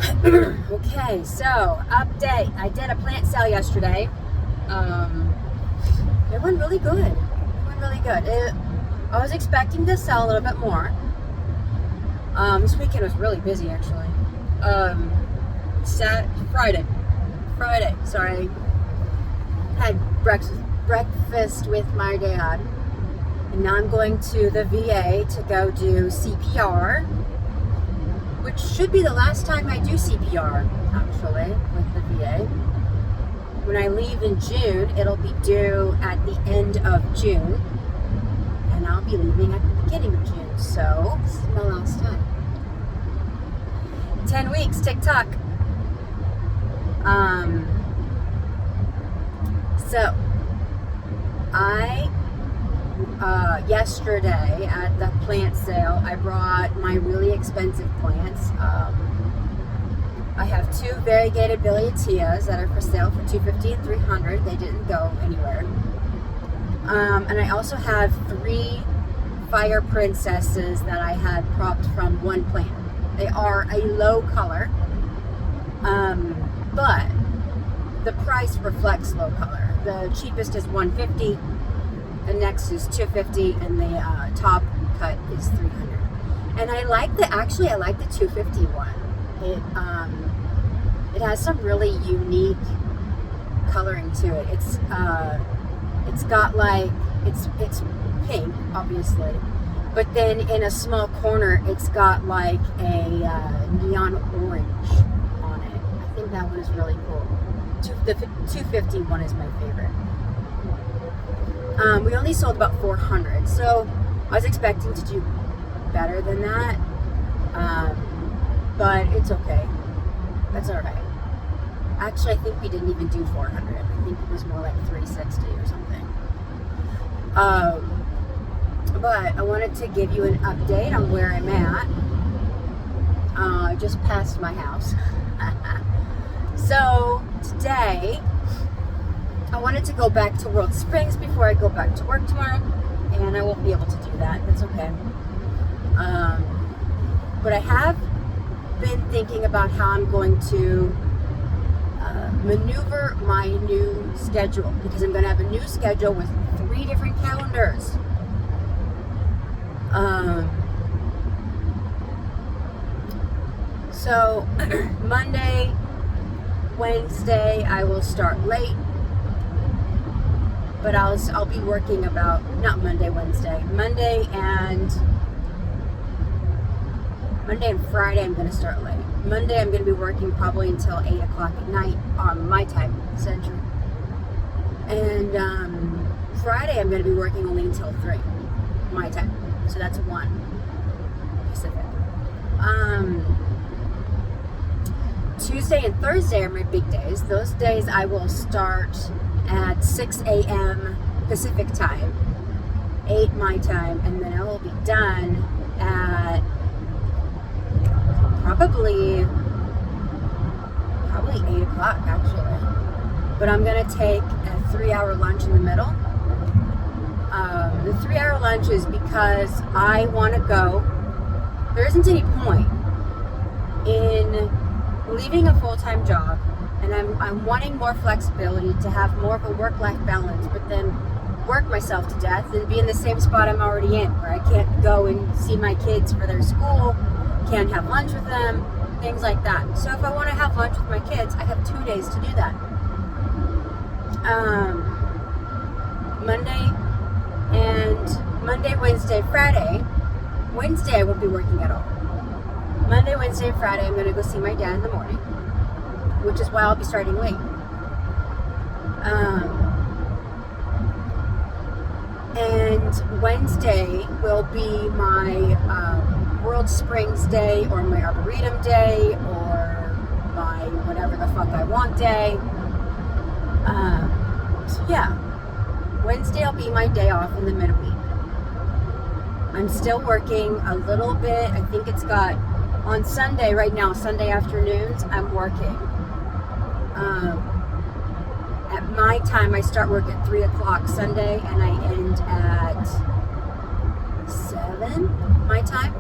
Okay, so update. I did a plant sale yesterday. It went really good. I was expecting to sell a little bit more. This weekend was really busy, actually. Friday. Sorry, had breakfast with my dad, and now I'm going to the VA to go do CPR, which should be the last time I do CPR, actually, with the VA. When I leave in June, it'll be due at the end of June, and I'll be leaving at the beginning of June, so this is my last time. 10 weeks, TikTok. So, I, yesterday at the plant sale, I brought my really expensive plants. I have two variegated Billietias that are for sale for $250 and $300. They didn't go anywhere. And I also have 3 fire princesses that I had propped from one plant. They are a low color, but the price reflects low color. The cheapest is $150, the next is $250, and the top cut is $300. And I like the $250 one. It has some really unique coloring to it. It's got like it's pink, obviously, but then in a small corner it's got like a neon orange on it. I think that one is really cool. The 250 one is my favorite. We only sold about 400, so I was expecting to do better than that, but it's okay. That's all right. Actually, I think we didn't even do 400. I think it was more like 360 or something. But I wanted to give you an update on where I'm at. I just passed my house. So today, I wanted to go back to World Springs before I go back to work tomorrow, and I won't be able to do that. That's okay. But I have been thinking about how I'm going to maneuver my new schedule, because I'm going to have a new schedule with 3 different calendars. So Monday, Wednesday I will start late, but I'll be working about, not Monday, Wednesday, Monday and Friday I'm going to start late. Monday I'm going to be working probably until 8 o'clock at night on my time, Central. And Friday I'm going to be working only until 3, my time. So that's 1 Pacific. Tuesday and Thursday are my big days. Those days I will start at 6 a.m. Pacific time, 8 my time, and then I will be done at probably 8 o'clock actually. But I'm gonna take a 3-hour lunch in the middle. The 3-hour lunch is because I want to go. There isn't any point in leaving a full-time job, and I'm wanting more flexibility to have more of a work-life balance, but then work myself to death and be in the same spot I'm already in, where I can't go and see my kids for their school, can't have lunch with them, things like that. So if I want to have lunch with my kids, I have 2 days to do that. Monday, Wednesday, Friday. Wednesday I won't be working at all. Monday, Wednesday, Friday I'm going to go see my dad in the morning, which is why I'll be starting late. And Wednesday will be my World Springs day, or my Arboretum day, or my whatever the fuck I want day. So yeah, Wednesday will be my day off in the midweek. I'm still working a little bit. I think it's got, on Sunday right now, Sunday afternoons, I'm working. At my time, I start work at 3 o'clock Sunday, and I end at 7 my time.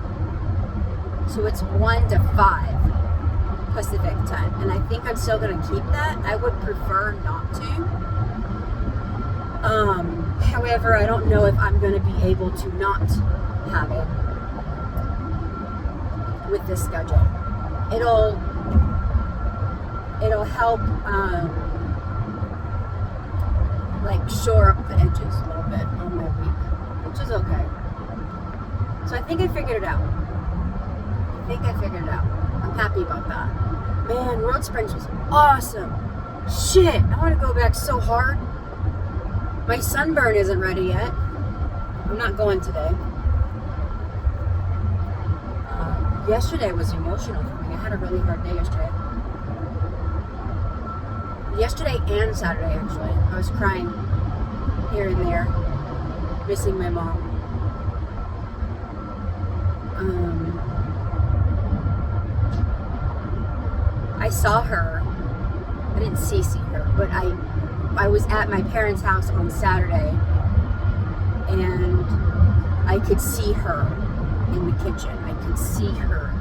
So it's 1 to 5 Pacific 10. And I think I'm still going to keep that. I would prefer not to. However, I don't know if I'm going to be able to not have it with this schedule. It'll help like shore up the edges a little bit on my week, which is okay. So I think I figured it out. I'm happy about that. Man, World Springs was awesome. Shit, I want to go back so hard. My sunburn isn't ready yet. I'm not going today. Yesterday was emotional for me. I had a really hard day yesterday. Yesterday and Saturday, actually. I was crying here and there, missing my mom. I saw her. I didn't see her, but I was at my parents' house on Saturday, and I could see her in the kitchen. I could see her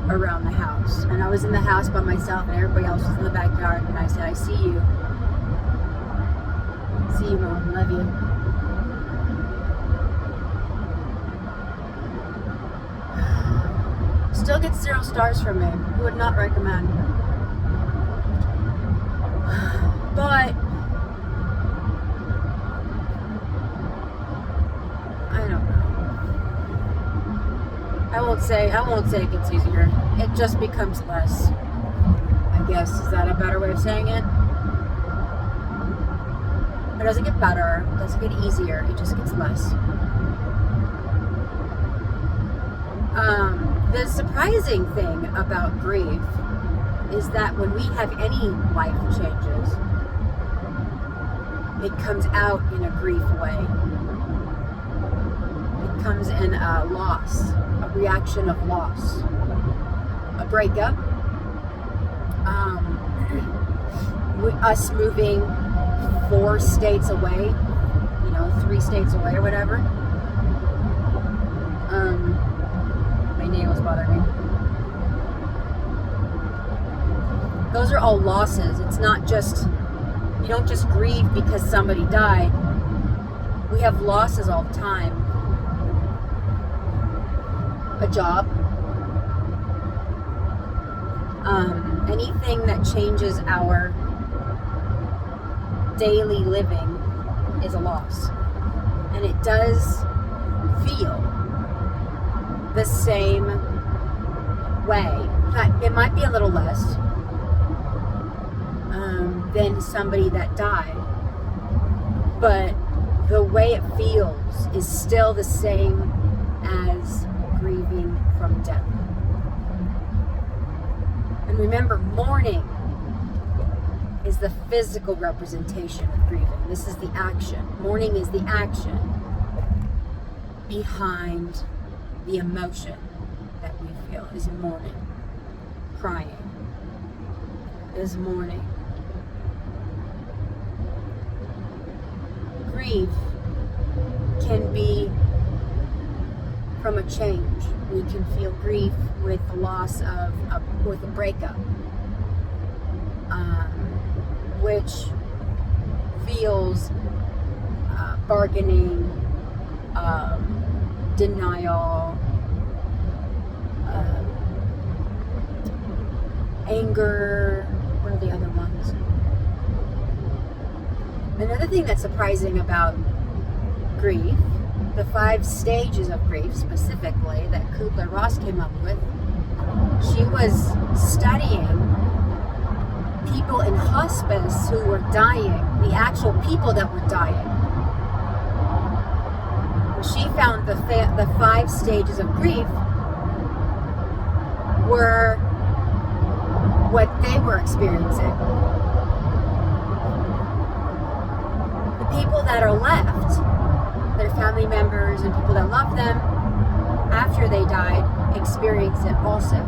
around the house. And I was in the house by myself, and everybody else was in the backyard, and I said, I see you. See you, Mom. Love you. Still gets 0 stars from me. Would not recommend. But I don't know. I won't say it gets easier. It just becomes less. I guess, is that a better way of saying it? It doesn't get better, it doesn't get easier, it just gets less. The surprising thing about grief is that when we have any life changes, it comes out in a grief way. It comes in a loss, a reaction of loss, a breakup, us moving 4 states away, 3 states away or whatever. My nails bother me. Those are all losses. It's not just, you don't just grieve because somebody died. We have losses all the time. A job. Anything that changes our daily living is a loss. And it does feel the same way. In fact, it might be a little less than somebody that died. But the way it feels is still the same as grieving from death. And remember, mourning is the physical representation of grieving. This is the action. Mourning is the action behind the emotion that we feel, is mourning. Crying is mourning. Grief can be from a change. We can feel grief with the loss of with a breakup, which feels bargaining, denial, anger. What are the other ones? Another thing that's surprising about grief, the 5 stages of grief specifically that Kubler-Ross came up with, she was studying people in hospice who were dying, the actual people that were dying. She found the 5 stages of grief were what they were experiencing. The people that are left, their family members and people that love them after they died, experience it also.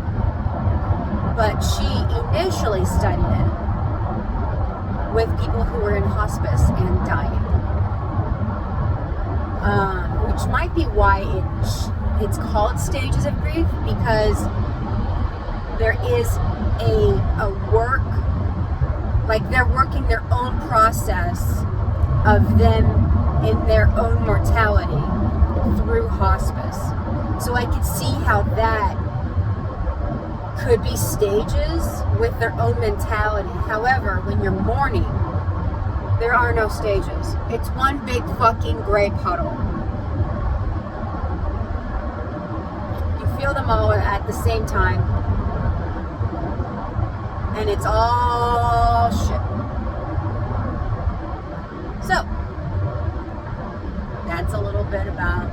But she initially studied it with people who were in hospice and dying, which might be why it's called stages of grief, because there is a work, like they're working their own process of them in their own mortality through hospice. So I could see how that could be stages with their own mentality. However, when you're mourning, there are no stages. It's one big fucking gray puddle. You feel them all at the same time, and it's all shit. So, that's a little bit about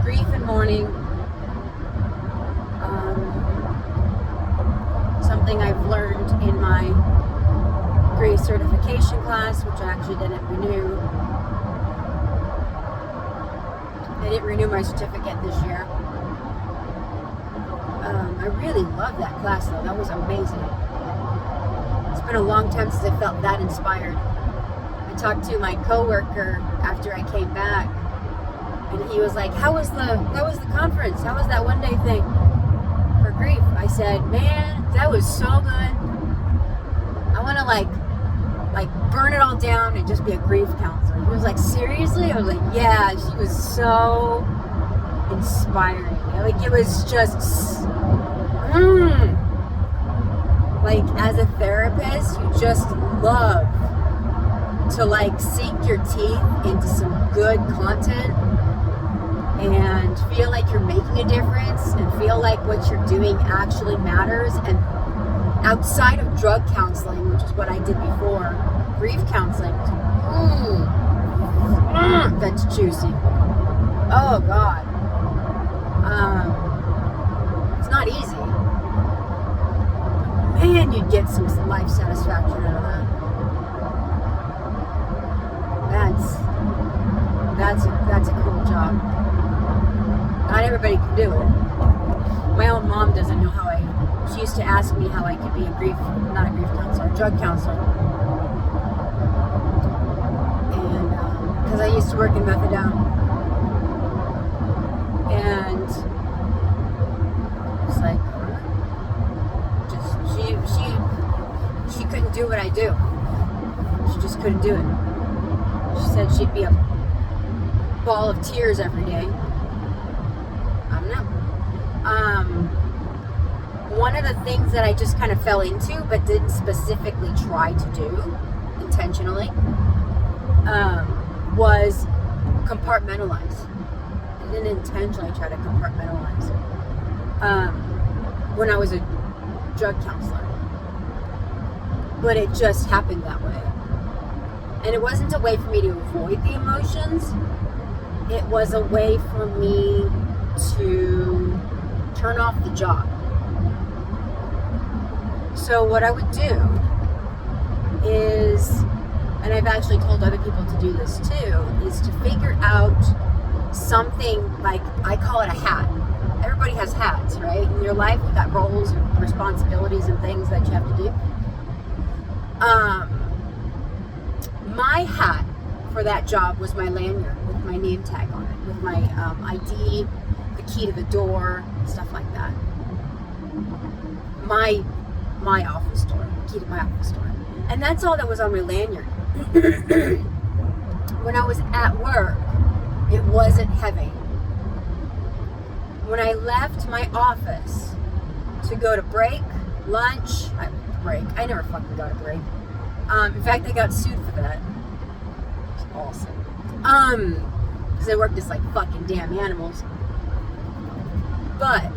grief and mourning. Something I've learned in my grief certification class, which I actually didn't renew. I didn't renew my certificate this year. I really love that class though. That was amazing. It's been a long time since I felt that inspired. I talked to my coworker after I came back, and he was like, how was the conference? How was that one day thing for grief? I said, man, that was so good. I want to like burn it all down and just be a grief counselor. He was like, seriously? I was like, yeah. She was so inspiring. Like, it was just like, as a therapist, you just love to like sink your teeth into some good content and feel like you're making a difference and feel like what you're doing actually matters. And outside of drug counseling, which is what I did before, grief counseling, that's juicy. Oh God. It's not easy. Man, you'd get some life satisfaction out of that. That's a cool job. Not everybody can do it. My own mom doesn't know how she used to ask me how I could be not a grief counselor, a drug counselor. And, because I used to work in methadone. And it's like, she couldn't do what I do. She just couldn't do it. She said she'd be a ball of tears every day. I don't know. One of the things that I just kind of fell into, but didn't specifically try to do intentionally, was compartmentalize. I didn't intentionally try to compartmentalize when I was a drug counselor. But it just happened that way. And it wasn't a way for me to avoid the emotions. It was a way for me to turn off the job. So what I would do is, and I've actually told other people to do this too, is to figure out something, like, I call it a hat. Everybody has hats, right? In your life, you've got roles and responsibilities and things that you have to do. My hat for that job was my lanyard with my name tag on it, with my ID, the key to the door, stuff like that. My office door, the key to my office door. And that's all that was on my lanyard. When I was at work, it wasn't heavy. When I left my office to go to break, lunch, I never fucking got a break. In fact, I got sued for that. It's awesome. Because I worked as like fucking damn animals. But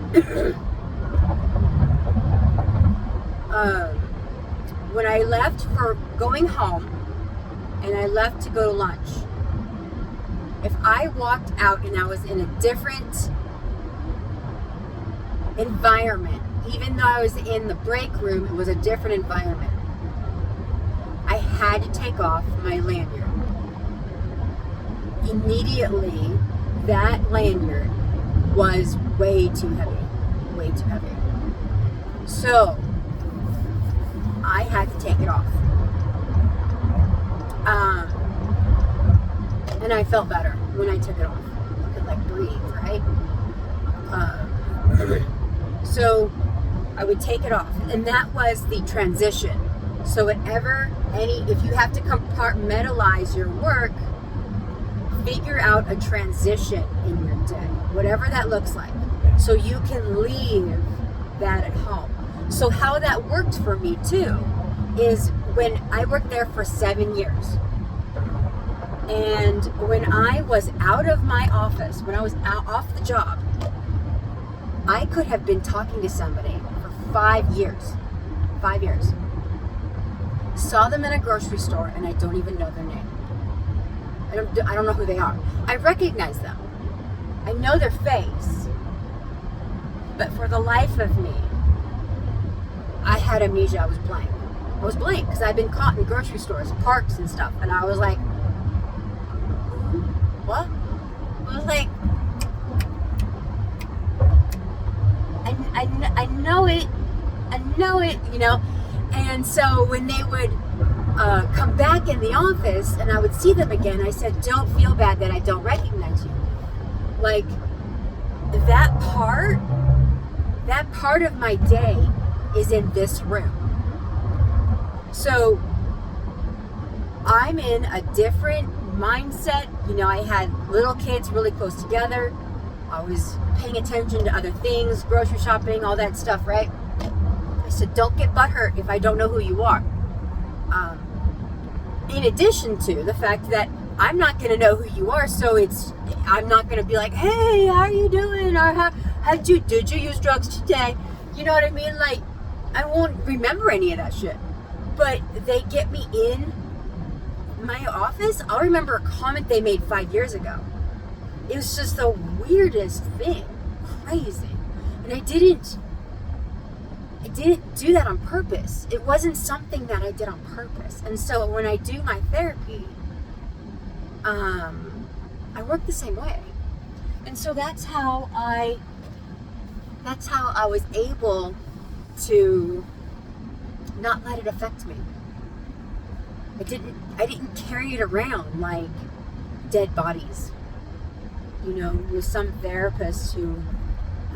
when I left for going home and I left to go to lunch, if I walked out and I was in a different environment, even though I was in the break room, it was a different environment. I had to take off my lanyard. Immediately, that lanyard was way too heavy. Way too heavy. So, I had to take it off. And I felt better when I took it off. I could like breathe, right? So I would take it off. And that was the transition. So if you have to compartmentalize your work, figure out a transition in your day, whatever that looks like, so you can leave that at home. So how that worked for me too is when I worked there for 7 years. And when I was out of my office, when I was off the job, I could have been talking to somebody for 5 years. 5 years. Saw them in a grocery store and I don't even know their name. I don't know who they are. I recognize them. I know their face. But for the life of me, I had amnesia. I was blank. I was blank because I'd been caught in grocery stores, parks and stuff. And I was like, what? I was like, I know it. I know it, you know. And so when they would come back in the office and I would see them again, I said, don't feel bad that I don't recognize you. Like, that part of my day is in this room. So I'm in a different mindset. You know, I had little kids really close together. I was paying attention to other things, grocery shopping, all that stuff, right? I said, don't get butthurt if I don't know who you are. In addition to the fact that I'm not going to know who you are, so I'm not going to be like, hey, how are you doing? Or did you use drugs today? You know what I mean? Like, I won't remember any of that shit. But they get me in my office. I'll remember a comment they made 5 years ago. It was just the weirdest thing. Crazy. And I didn't do that on purpose. It wasn't something that I did on purpose. And so when I do my therapy, I work the same way. And so that's how I was able to not let it affect me. I didn't carry it around like dead bodies. You know, with some therapists who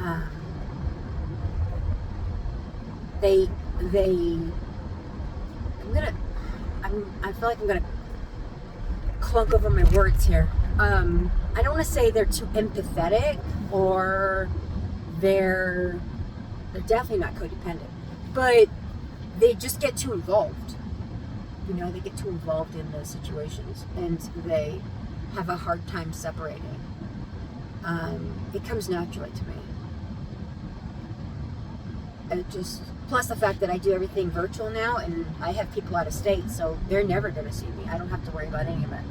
I feel like I'm gonna clunk over my words here. I don't want to say they're too empathetic or they're definitely not codependent, but they just get too involved. You know, they get too involved in those situations and they have a hard time separating. It comes naturally to me. Plus the fact that I do everything virtual now and I have people out of state, so they're never going to see me. I don't have to worry about any of it.